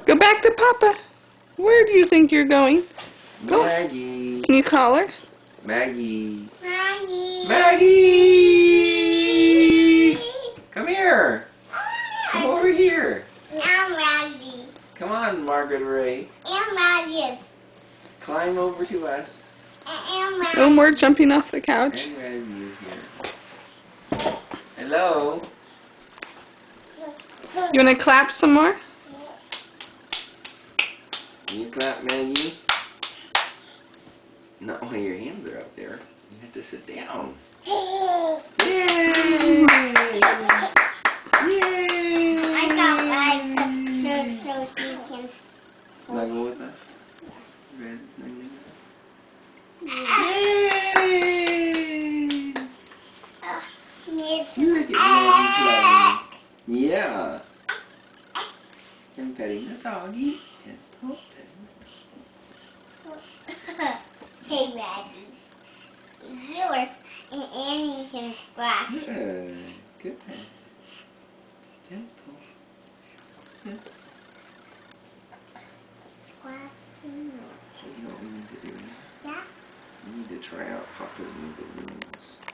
Go back to Papa. Where do you think you're going? Go. Maggie. Can you call her? Maggie. Maggie. Maggie! Come here. Come over here. I'm Maggie. Come on, Margaret Ray. I'm Maggie. Climb over to us. I'm Maggie. No more jumping off the couch. And Maggie is here. Hello. You want to clap some more? Can you clap, Maggie? Not while your hands are up there. You have to sit down. Yay! Yay! I got like so you can. Snuggle with us. Red, snuggle. Yay! Look at Maggie playing. Yeah. I'm petting the doggy. And poking. Hey, Maggie. Yours, and you can scratch. Good. Good. Gentle. Good. Scratch. You know what we need to do? Yeah. We need to try out Papa's new balloons.